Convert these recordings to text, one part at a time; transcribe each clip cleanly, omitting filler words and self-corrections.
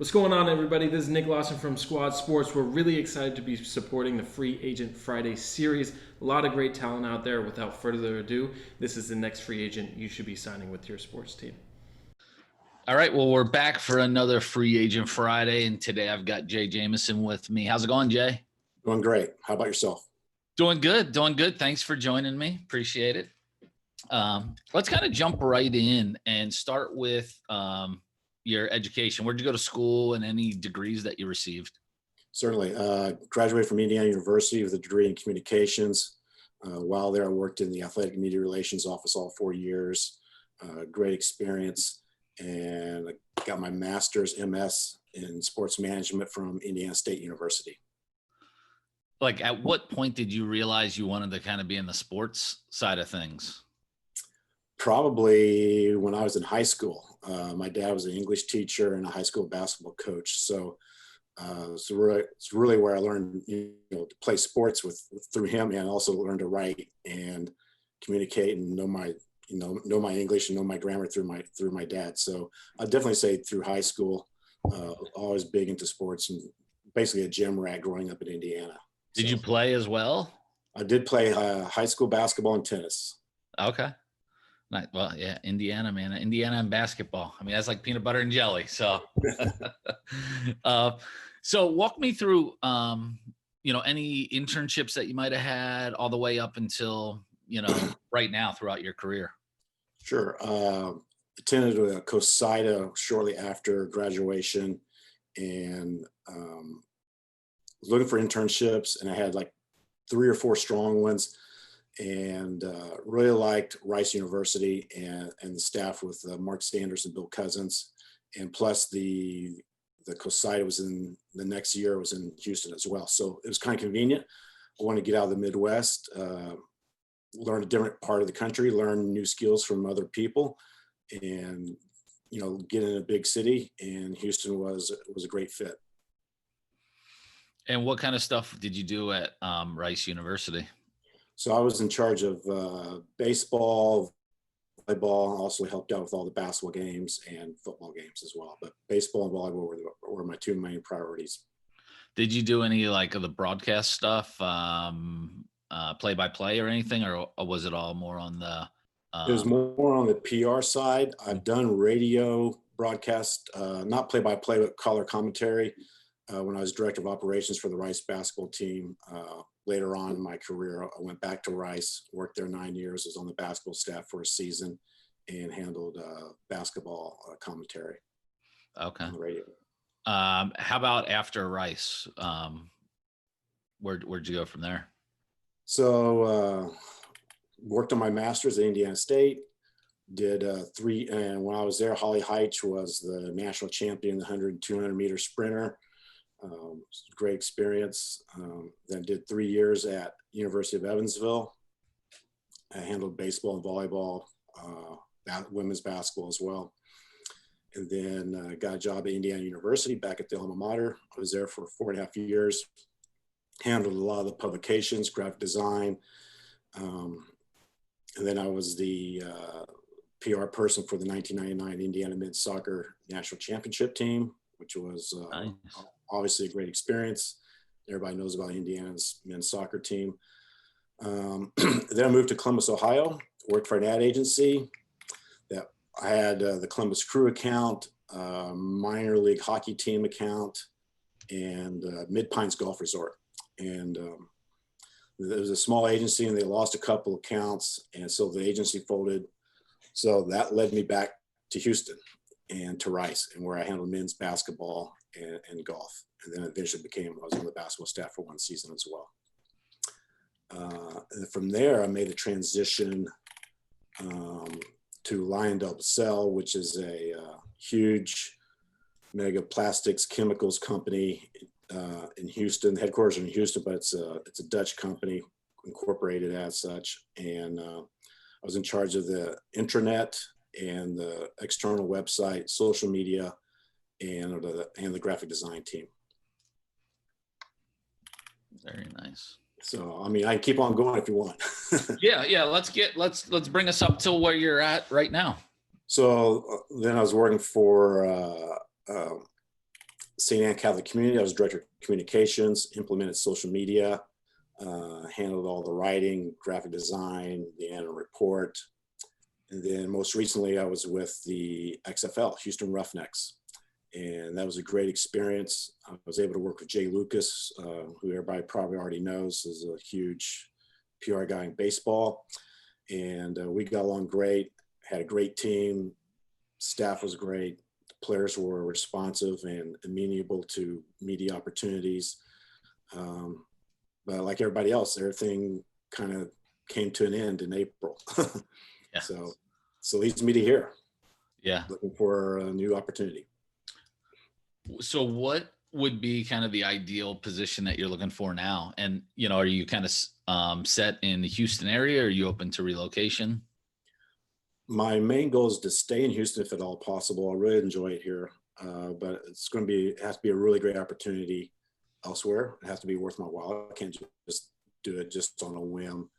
What's going on, everybody? This is Nick Lawson from Squad Sports. We're really excited to be supporting the Free Agent Friday series. A lot of great talent out there. Without further ado, this is the next free agent you should be signing with your sports team. All right, well, we're back for another Free Agent Friday, and today I've got Jay Jameson with me. How's it going, Jay? Doing great. How about yourself? Doing good. Thanks for joining me. Appreciate it. Let's kind of jump right in and start with your education. Where'd you go to school and any degrees that you received? Certainly. Graduated from Indiana University with a degree in communications. While there, I worked in the athletic media relations office all 4 years. Great experience. And I got my master's MS in sports management from Indiana State University. Like, at what point did you realize you wanted to kind of be in the sports side of things? Probably when I was in high school. My dad was an English teacher and a high school basketball coach. So it's really where I learned, to play sports through him, and also learn to write and communicate and know my English and know my grammar through my dad. So I'd definitely say through high school, always big into sports and basically a gym rat growing up in Indiana. Did you play as well? I did play high school basketball and tennis. Okay. Nice. Well, yeah, Indiana, man. Indiana and basketball. I mean, that's like peanut butter and jelly. So, so walk me through, any internships that you might have had all the way up until, right now throughout your career. Sure. Attended COSIDA shortly after graduation, and was looking for internships, and I had like 3 or 4 strong ones, and really liked Rice University and the staff with Mark Sanders and Bill Cousins, and plus the COSIDA was in the next year was in Houston as well, so it was kind of convenient. I wanted to get out of the Midwest, learn a different part of the country, learn new skills from other people, and get in a big city, and Houston was a great fit. And what kind of stuff did you do at Rice University? So I was in charge of baseball, volleyball, also helped out with all the basketball games and football games as well. But baseball and volleyball were my 2 main priorities. Did you do any like of the broadcast stuff, play-by-play or anything, or was it all more on the? It was more on the PR side. I've done radio broadcast, not play-by-play, but color commentary. When I was director of operations for the Rice basketball team, later on in my career, I went back to Rice, worked there 9 years, was on the basketball staff for a season, and handled basketball commentary. Okay. On the radio. How about after Rice? Where'd you go from there? So worked on my master's at Indiana State, did 3, and when I was there, Holly Heitch was the national champion, the 100 and 200 meter sprinter. Great experience. Then did 3 years at University of Evansville. I handled baseball and volleyball, women's basketball as well. And then got a job at Indiana University back at the alma mater. I was there for 4.5 years. Handled a lot of the publications, graphic design. And then I was the PR person for the 1999 Indiana men's soccer national championship team, which was Nice. Obviously a great experience. Everybody knows about Indiana's men's soccer team. Then I moved to Columbus, Ohio, worked for an ad agency that I had the Columbus Crew account, minor league hockey team account, and Mid Pines Golf Resort. And there was a small agency, and they lost a couple accounts, and so the agency folded. So that led me back to Houston and to Rice, and where I handled men's basketball and golf. And then eventually I was on the basketball staff for 1 season as well. And from there, I made a transition to LyondellBaseil, which is a huge mega plastics chemicals company in Houston. The headquarters are in Houston, but it's a Dutch company, incorporated as such. And I was in charge of the intranet and the external website, social media, and the graphic design team. Very nice. So, I mean, I can keep on going if you want. Yeah. Let's bring us up to where you're at right now. So then I was working for St. Anne Catholic Community, I was director of communications, implemented social media, handled all the writing, graphic design, the annual report. And then most recently, I was with the XFL, Houston Roughnecks. And that was a great experience. I was able to work with Jay Lucas, who everybody probably already knows is a huge PR guy in baseball. And we got along great, had a great team. Staff was great. Players were responsive and amenable to media opportunities. But like everybody else, everything kind of came to an end in April. Yeah. So leads me to here. Yeah. Looking for a new opportunity. So what would be kind of the ideal position that you're looking for now? And, are you kind of set in the Houston area, or are you open to relocation? My main goal is to stay in Houston if at all possible. I really enjoy it here, but it has to be a really great opportunity elsewhere. It has to be worth my while. I can't just do it just on a whim.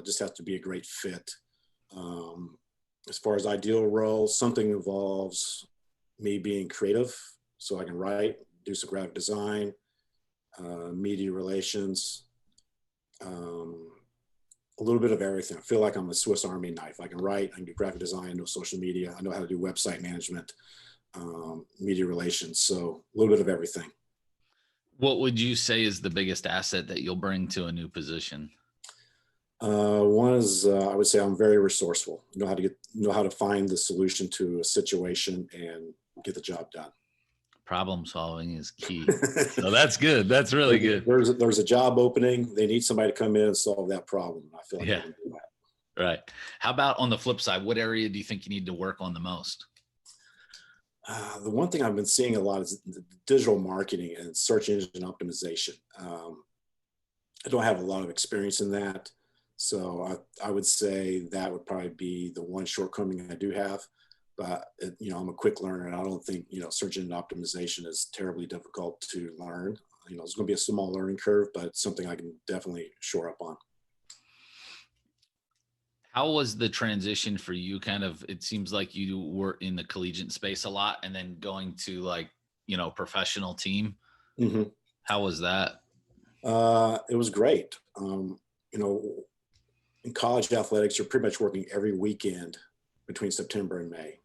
Just has to be a great fit. As far as ideal roles, something involves me being creative, so I can write, do some graphic design, media relations, a little bit of everything. I feel like I'm a Swiss Army knife. I can write, I can do graphic design, I know social media, I know how to do website management, media relations. So a little bit of everything. What would you say is the biggest asset that you'll bring to a new position? One is I would say I'm very resourceful. Know how to find the solution to a situation and get the job done. Problem solving is key. So that's good. That's really good. There's a job opening. They need somebody to come in and solve that problem. I feel like I can do that. Right. How about on the flip side? What area do you think you need to work on the most? The one thing I've been seeing a lot is digital marketing and search engine optimization. I don't have a lot of experience in that. So I would say that would probably be the one shortcoming I do have. But, I'm a quick learner, and I don't think, search engine optimization is terribly difficult to learn. It's going to be a small learning curve, but it's something I can definitely shore up on. How was the transition for you? It seems like you were in the collegiate space a lot and then going to professional team. Mm-hmm. How was that? It was great. In college athletics, you're pretty much working every weekend between September and May.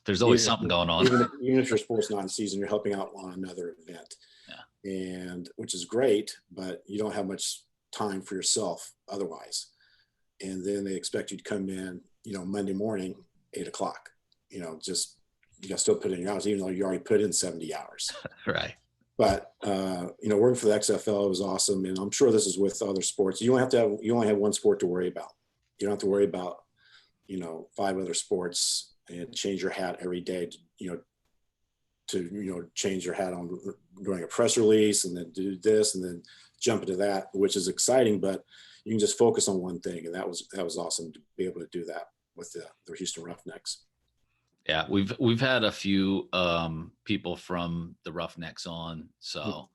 There's always something going on. Even if your sport's not in season, you're helping out on another event. Yeah. And which is great, but you don't have much time for yourself otherwise. And then they expect you to come in, Monday morning, 8:00. You got to still put in your hours, even though you already put in 70 hours. Right. But working for the XFL was awesome, and I'm sure this is with other sports. You only have one sport to worry about. You don't have to worry about 5 other sports and change your hat every day to change your hat on doing a press release and then do this and then jump into that, which is exciting, but you can just focus on one thing. And that was awesome to be able to do that with the Houston Roughnecks. Yeah, we've had a few people from the Roughnecks on, so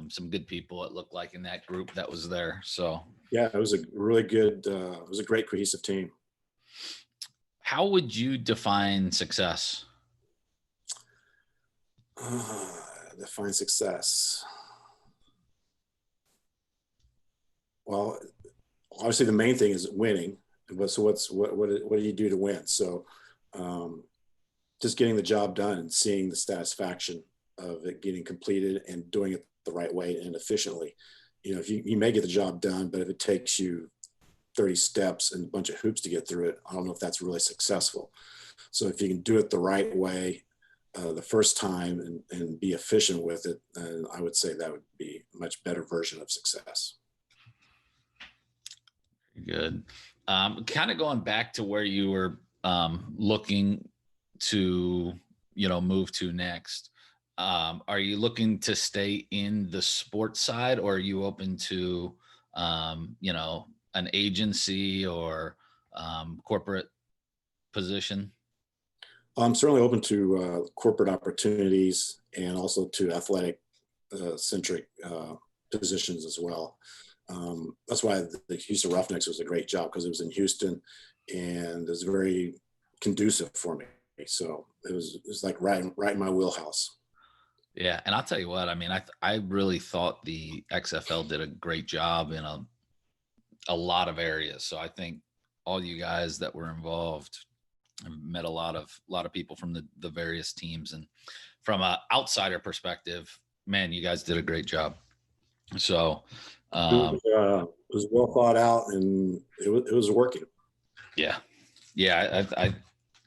some good people it looked like in that group that was there. So yeah, it was a really good, it was a great cohesive team. How would you define success? Define success. Well, obviously the main thing is winning. So what do you do to win? So just getting the job done and seeing the satisfaction of it getting completed and doing it the right way and efficiently. If you may get the job done, but if it takes you 30 steps and a bunch of hoops to get through it, I don't know if that's really successful. So if you can do it the right way the first time and be efficient with it, I would say that would be a much better version of success. Good. Kind of going back to where you were looking to, move to next. Are you looking to stay in the sports side, or are you open to, an agency or corporate position? I'm certainly open to corporate opportunities and also to athletic centric positions as well. That's why the Houston Roughnecks was a great job, because it was in Houston and it was very conducive for me. So it was like right in my wheelhouse. Yeah, and I'll tell you what, I mean, I really thought the XFL did a great job in a lot of areas. So I think all you guys that were involved, I've met a lot of people from the various teams, and from an outsider perspective, man, you guys did a great job. So It was well thought out, and it was working. yeah, I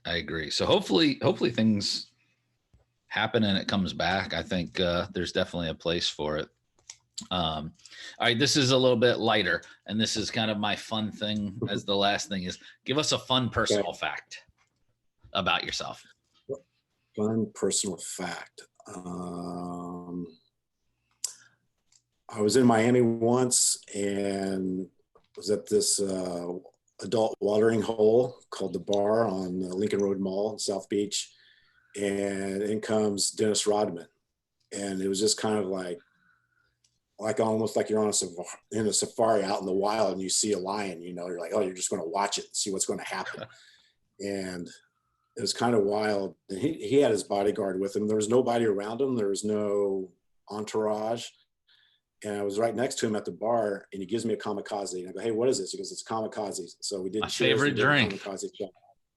agree. So hopefully things happen and it comes back. I think there's definitely a place for it. All right, this is a little bit lighter, and this is kind of my fun thing as the last thing is give us a fun personal fact about yourself. Fun personal fact. I was in Miami once and was at this adult watering hole called the Bar on Lincoln Road Mall in South Beach. And in comes Dennis Rodman. And it was just kind of like almost like you're on in a safari out in the wild and you see a lion, you know, you're like, oh, you're just going to watch it and see what's going to happen. And it was kind of wild. And he had his bodyguard with him. There was nobody around him. There was no entourage. And I was right next to him at the bar, and he gives me a kamikaze. And I go, hey, what is this? He goes, it's kamikaze. So we did my favorite drink. Kamikaze shot.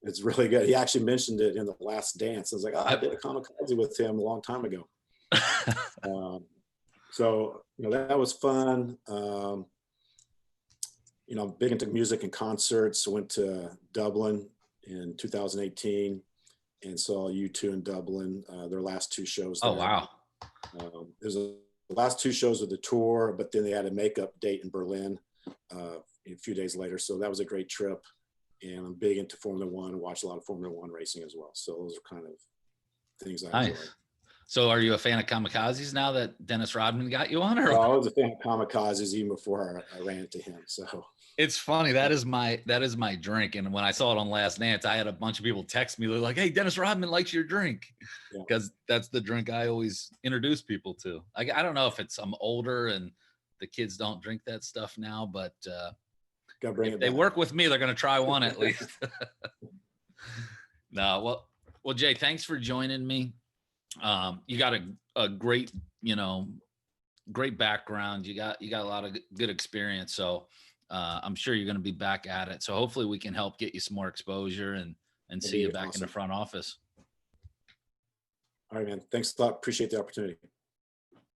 It's really good. He actually mentioned it in the last dance. I was like, oh, I did a kamikaze with him a long time ago. So, you know, that was fun. You know, I'm big into music and concerts. I went to Dublin in 2018 and saw U2 in Dublin, their last two shows. Oh, wow. There's the last two shows of the tour, but then they had a makeup date in Berlin a few days later. So that was a great trip. And I'm big into Formula One and watch a lot of Formula One racing as well. So those are kind of things I enjoy. So are you a fan of kamikazes now that Dennis Rodman got you on? Or I was a fan of kamikazes even before I ran into him. So it's funny. That is my drink. And when I saw it on Last Dance, I had a bunch of people text me. They're like, hey, Dennis Rodman likes your drink. Because that's the drink I always introduce people to. I don't know if I'm older and the kids don't drink that stuff now, but if they work with me, they're going to try one at least. No, well, Jay, thanks for joining me. You got a great, great background. You got a lot of good experience. So I'm sure you're going to be back at it. So hopefully we can help get you some more exposure and see you back in the front office. All right, man. Thanks a lot. Appreciate the opportunity.